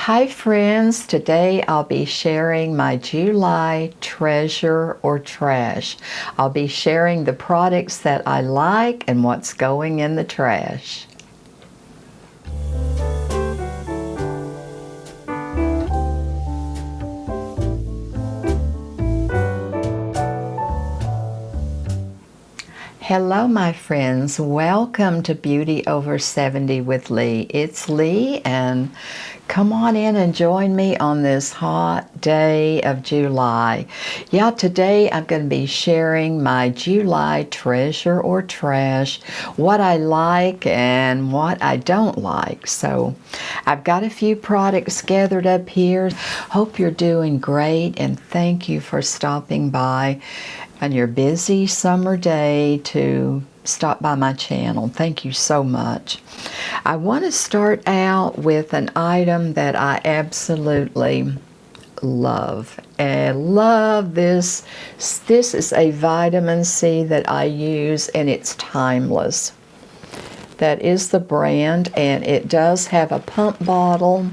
Hi friends, today I'll be sharing my July treasure or trash. I'll be sharing the products that I like and what's going in the trash. Hello my friends, welcome to Beauty Over 70 with Lee. It's Lee and come on in and join me on this hot day of July. Yeah, today I'm going to be sharing my July treasure or trash, what I like and what I don't like. So I've got a few products gathered up here. Hope you're doing great and thank you for stopping by on your busy summer day to stop by my channel. Thank you so much. I want to start out with an item that I absolutely love. And love this. This is a vitamin C that I use and it's timeless. That is the brand and it does have a pump bottle.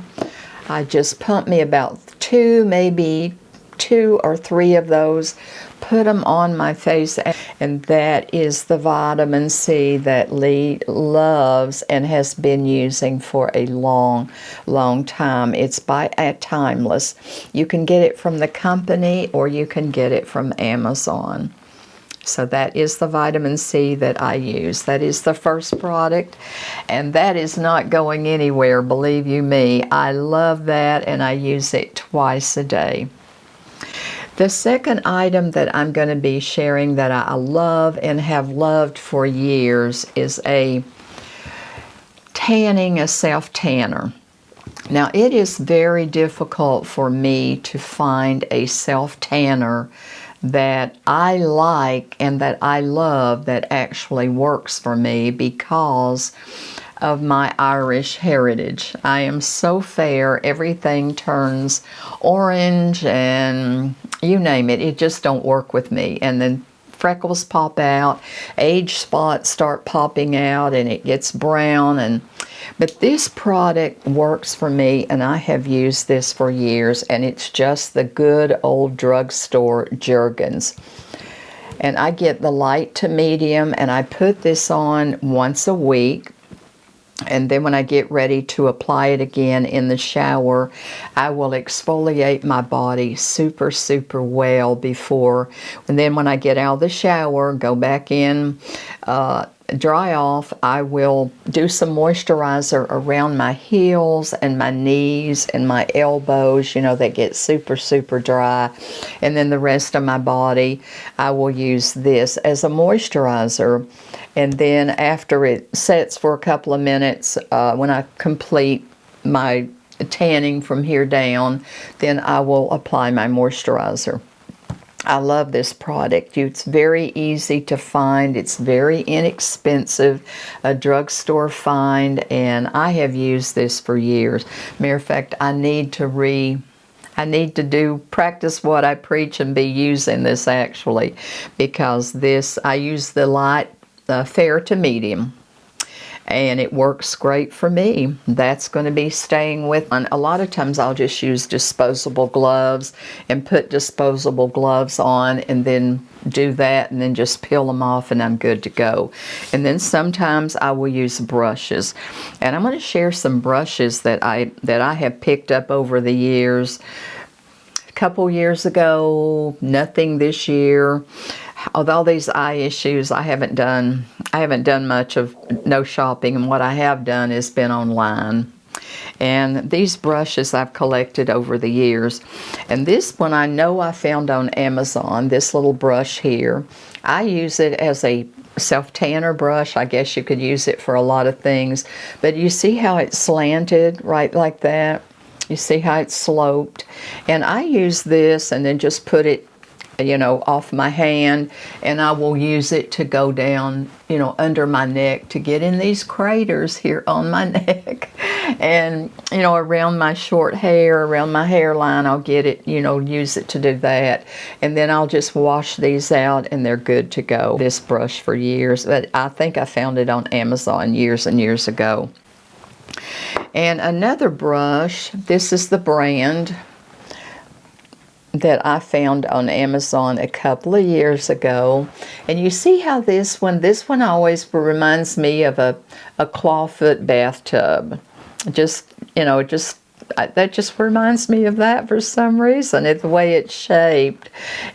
I just pump me about maybe two or three of those, put them on my face, and that is the vitamin C that Lee loves and has been using for a long time. It's by Timeless. You can get it from the company or you can get it from Amazon. So that is the vitamin C that I use. That is the first product, and that is not going anywhere, believe you me. I love that, and I use it twice a day. The second item that I'm going to be sharing that I love and have loved for years is a self-tanner. Now, it is very difficult for me to find a self-tanner that I like and that I love that actually works for me because of my Irish heritage. I am so fair, everything turns orange and you name it, it just don't work with me. And then freckles pop out, age spots start popping out, and it gets brown. But this product works for me, and I have used this for years, and it's just the good old drugstore Jergens. And I get the light to medium, and I put this on once a week. And then when I get ready to apply it again in the shower, I will exfoliate my body super well before. And then when I get out of the shower, go back in, dry off, I will do some moisturizer around my heels and my knees and my elbows, you know, that get super dry. And then the rest of my body, I will use this as a moisturizer. And then after it sets for a couple of minutes, when I complete my tanning from here down, then I will apply my moisturizer. I love this product. It's very easy to find. It's very inexpensive, a drugstore find, and I have used this for years. Matter of fact, I need to practice what I preach and be using this actually, because this, I use the light, fair to medium, and it works great for me. That's going to be staying with. And a lot of times I'll just use disposable gloves and put disposable gloves on and then do that and then just peel them off and I'm good to go. And then sometimes I will use brushes. And I'm going to share some brushes that I have picked up over the years. A couple years ago, nothing this year. Although these eye issues, I haven't done much of no shopping, and what I have done is been online. And these brushes I've collected over the years. And this one I know I found on Amazon, this little brush here. I use it as a self-tanner brush. I guess you could use it for a lot of things. But you see how it's slanted right like that? You see how it's sloped? And I use this and then just put it, you know, off my hand, and I will use it to go down, you know, under my neck to get in these craters here on my neck, and, you know, around my short hair, around my hairline, I'll get it, you know, use it to do that, and then I'll just wash these out and they're good to go. This brush for years, but I think I found it on Amazon years and years ago. And another brush, this is the brand that I found on Amazon a couple of years ago. And you see how this one always reminds me of a clawfoot bathtub. Just, you know, that just reminds me of that for some reason. It's the way it's shaped.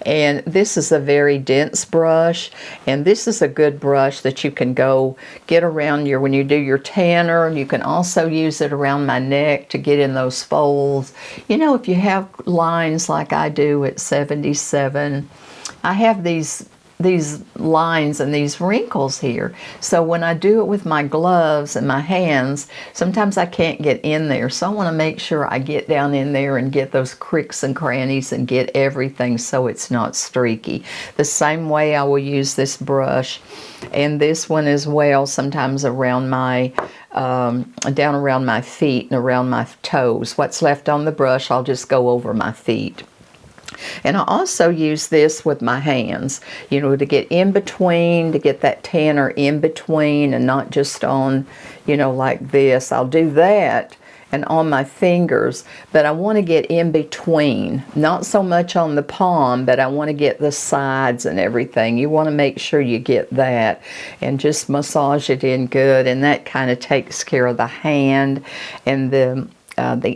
And this is a very dense brush, and this is a good brush that you can go get around when you do your tanner, and you can also use it around my neck to get in those folds. You know, if you have lines like I do at 77, I have these lines and these wrinkles here. So when I do it with my gloves and my hands, sometimes I can't get in there. So I want to make sure I get down in there and get those cricks and crannies and get everything so it's not streaky. The same way I will use this brush and this one as well, sometimes around my down around my feet and around my toes. What's left on the brush, I'll just go over my feet. And I also use this with my hands, you know, to get in between, to get that tanner in between and not just on, you know, like this. I'll do that and on my fingers, but I want to get in between, not so much on the palm, but I want to get the sides and everything. You want to make sure you get that and just massage it in good, and that kind of takes care of the hand and the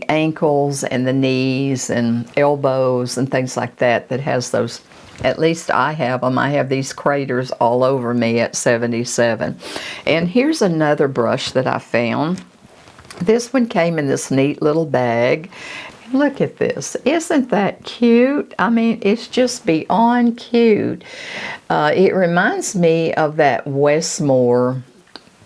ankles and the knees and elbows and things like that has those. At least I have them. I have these craters all over me at 77. And here's another brush that I found. This one came in this neat little bag. Look at this. Isn't that cute? I mean, it's just beyond cute. It reminds me of that Westmore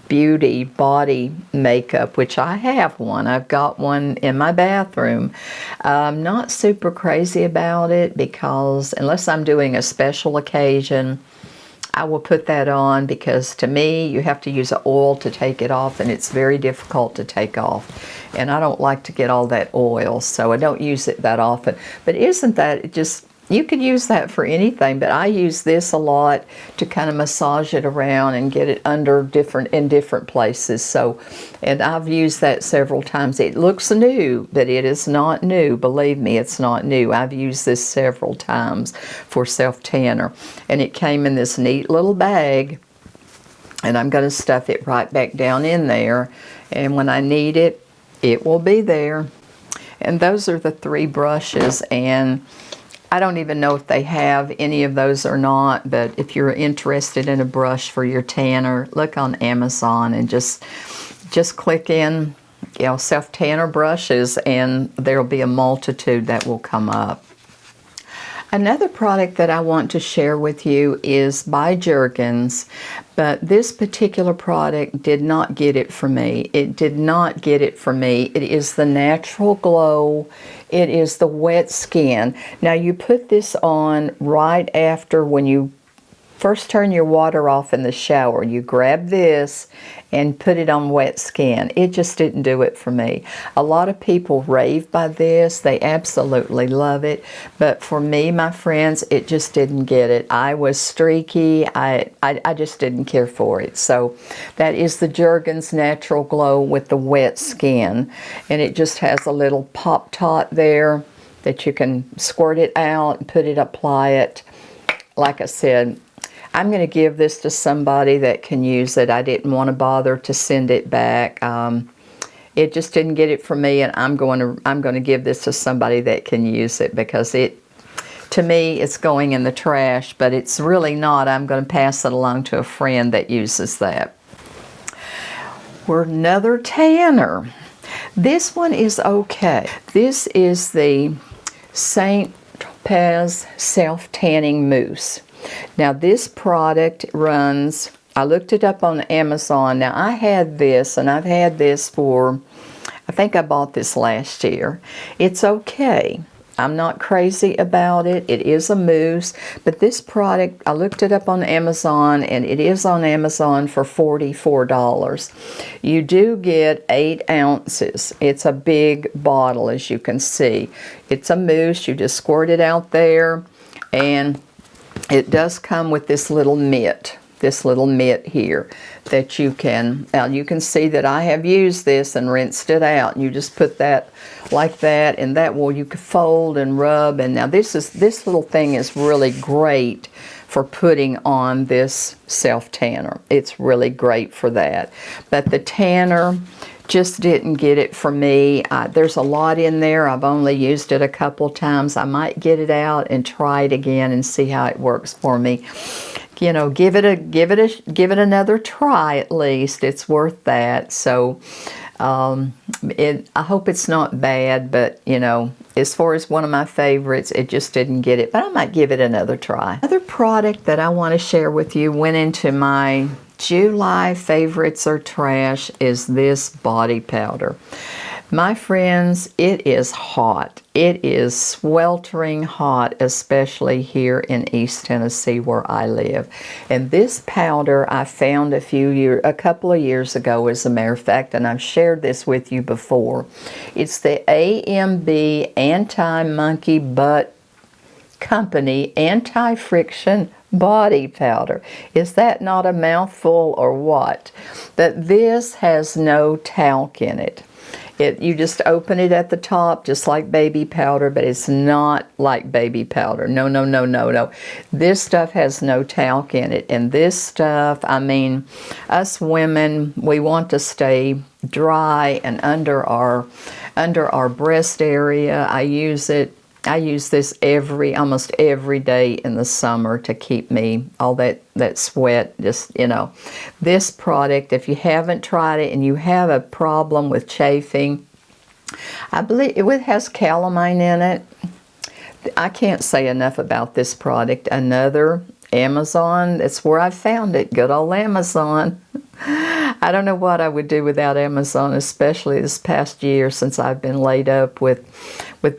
Beauty body makeup, which I have one. I've got one in my bathroom. I'm not super crazy about it because unless I'm doing a special occasion, I will put that on, because to me you have to use an oil to take it off, and it's very difficult to take off, and I don't like to get all that oil, so I don't use it that often. But isn't that just, you could use that for anything, but I use this a lot to kind of massage it around and get it under in different places. So, and I've used that several times. It looks new, but it is not new. Believe me, it's not new. I've used this several times for self-tanner, and it came in this neat little bag, and I'm going to stuff it right back down in there, and when I need it, it will be there. And those are the 3 brushes, and I don't even know if they have any of those or not, but if you're interested in a brush for your tanner, look on Amazon and just click in, you know, self-tanner brushes, and there'll be a multitude that will come up. Another product that I want to share with you is by Jergens, but this particular product did not get it for me. It did not get it for me. It is the Natural Glow. It is the wet skin. Now you put this on right after, when you first turn your water off in the shower, you grab this and put it on wet skin. It just didn't do it for me. A lot of people rave by this. They absolutely love it. But for me, my friends, it just didn't get it. I was streaky. I just didn't care for it. So that is the Jergens Natural Glow with the wet skin. And it just has a little pop tot there that you can squirt it out and apply it. Like I said, I'm going to give this to somebody that can use it. I didn't want to bother to send it back. It just didn't get it for me, and I'm going to give this to somebody that can use it, because to me, it's going in the trash, but it's really not. I'm going to pass it along to a friend that uses that. We're another tanner. This one is okay. This is the Saint Tropez Self-Tanning Mousse. Now this product runs, I looked it up on Amazon. Now I had this, and I've had this for, I think I bought this last year. It's okay. I'm not crazy about it. It is a mousse, but this product, I looked it up on Amazon, and it is on Amazon for $44. You do get 8 ounces. It's a big bottle, as you can see. It's a mousse. You just squirt it out there, and it does come with this little mitt. this little mitt here that you can, now you can see that I have used this and rinsed it out. You just put that like that, and that will, you can fold and rub. And now this little thing is really great for putting on this self tanner. It's really great for that. But the tanner just didn't get it for me. There's a lot in there. I've only used it a couple times. I might get it out and try it again and see how it works for me. You know, give it another try at least. It's worth that. So I hope it's not bad, but you know, as far as one of my favorites, it just didn't get it, but I might give it another try. Another product that I want to share with you went into my July favorites or trash is this body powder. My friends, it is hot. It is sweltering hot, especially here in East Tennessee where I live. And this powder I found a couple of years ago, as a matter of fact, and I've shared this with you before. It's the AMB Anti-Monkey Butt Company Anti-Friction Body Powder. Is that not a mouthful or what? But this has no talc in it. You just open it at the top just like baby powder, but it's not like baby powder. No, no, no, no, no. This stuff has no talc in it. And this stuff, I mean, us women, we want to stay dry and under our breast area. I use this almost every day in the summer to keep me, all that sweat, just, you know. This product, if you haven't tried it and you have a problem with chafing, I believe it has calamine in it. I can't say enough about this product. Another Amazon, that's where I found it, good old Amazon. I don't know what I would do without Amazon, especially this past year since I've been laid up with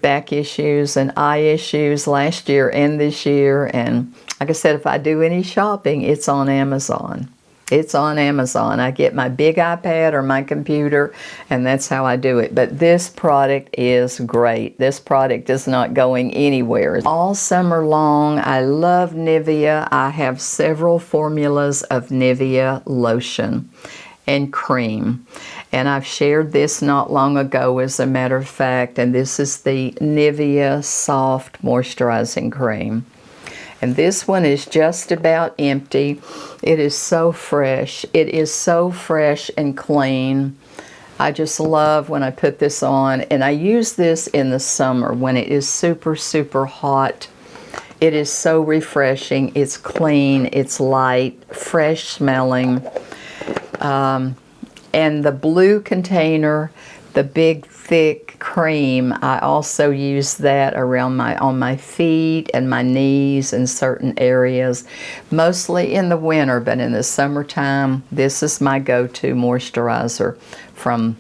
back issues and eye issues last year and this year. And like I said, if I do any shopping, it's on Amazon. It's on Amazon. I get my big iPad or my computer, and that's how I do it. But this product is great. This product is not going anywhere. All summer long, I love Nivea. I have several formulas of Nivea lotion and cream. And I've shared this not long ago, as a matter of fact, and this is the Nivea Soft Moisturizing Cream. And this one is just about empty. It is so fresh. It is so fresh and clean. I just love when I put this on. And I use this in the summer when it is super, super hot. It is so refreshing. It's clean. It's light, fresh smelling. And the blue container, the big thick cream, I also use that around on my feet and my knees in certain areas, mostly in the winter, but in the summertime, this is my go-to moisturizer. From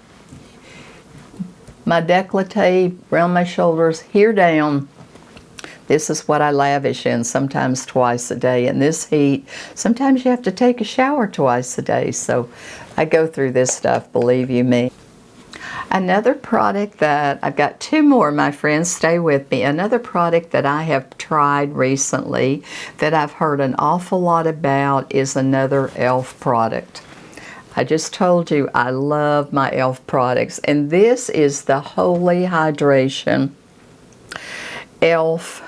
my décolleté, around my shoulders, here down, this is what I lavish in, sometimes twice a day. In this heat, sometimes you have to take a shower twice a day, so I go through this stuff, believe you me. Another product that, I've got two more, my friends, stay with me. Another product that I have tried recently that I've heard an awful lot about is another e.l.f. product. I just told you I love my e.l.f. products, and this is the Holy Hydration e.l.f.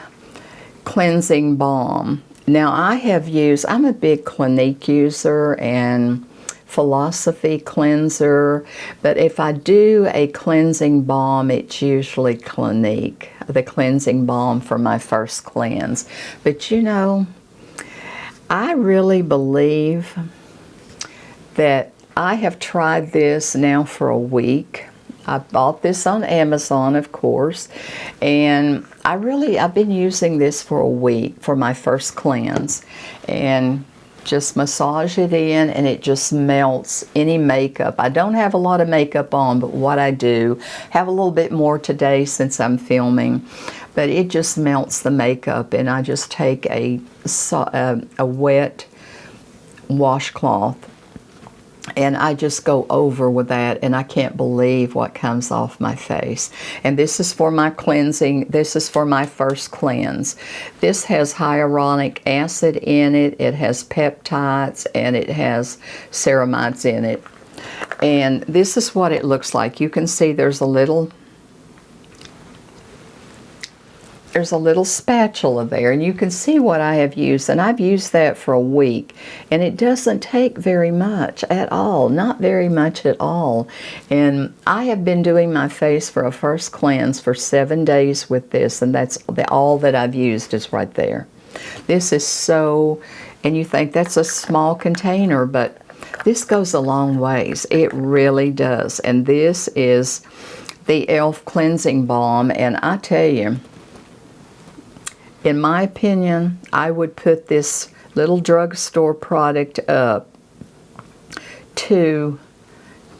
Cleansing Balm. Now I'm a big Clinique user and Philosophy cleanser, but if I do a cleansing balm, it's usually Clinique, the cleansing balm for my first cleanse. But you know, I really believe that I have tried this now for a week. I bought this on Amazon, of course, and I've been using this for a week for my first cleanse, and just massage it in, and it just melts any makeup. I don't have a lot of makeup on, but what I do, have a little bit more today since I'm filming, but it just melts the makeup. And I just take a wet washcloth And I just go over with that, and I can't believe what comes off my face. And this is for my cleansing. This is for my first cleanse. This has hyaluronic acid in it. It has peptides, and it has ceramides in it. And this is what it looks like. You can see there's a little spatula there, and you can see what I have used, and I've used that for a week, and it doesn't take very much at all, not very much at all. And I have been doing my face for a first cleanse for 7 days with this, and that's all that I've used is right there. This is so, and you think that's a small container, but this goes a long ways. It really does. And this is the e.l.f. Cleansing Balm, and I tell you, in my opinion, I would put this little drugstore product up to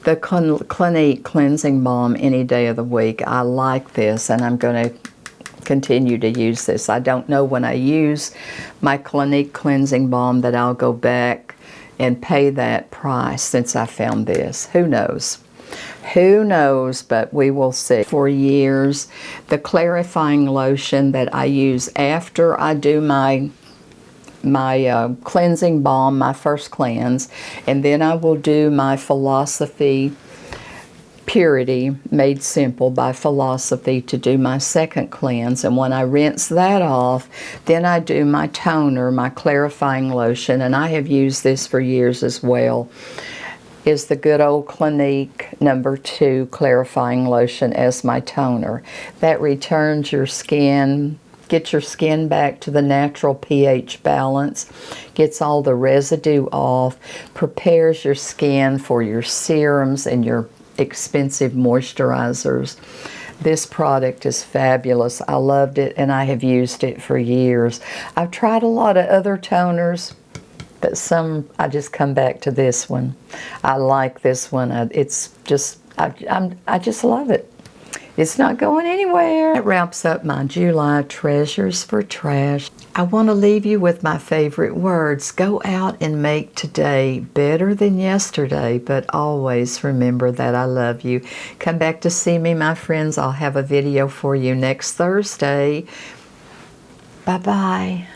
the Clinique Cleansing Balm any day of the week. I like this, and I'm going to continue to use this. I don't know when I use my Clinique Cleansing Balm that I'll go back and pay that price since I found this. Who knows? Who knows, but we will see. For years, the clarifying lotion that I use after I do my cleansing balm, my first cleanse, and then I will do my Philosophy Purity Made Simple by Philosophy to do my second cleanse. And when I rinse that off, then I do my toner, my clarifying lotion, and I have used this for years as well, is the good old Clinique No. 2 clarifying lotion as my toner. That returns your skin, gets your skin back to the natural pH balance, gets all the residue off, prepares your skin for your serums and your expensive moisturizers. This product is fabulous. I loved it, and I have used it for years. I've tried a lot of other toners, but some, I just come back to this one. I like this one. It's just, I just love it. It's not going anywhere. That wraps up my July Treasures for Trash. I want to leave you with my favorite words. Go out and make today better than yesterday, but always remember that I love you. Come back to see me, my friends. I'll have a video for you next Thursday. Bye-bye.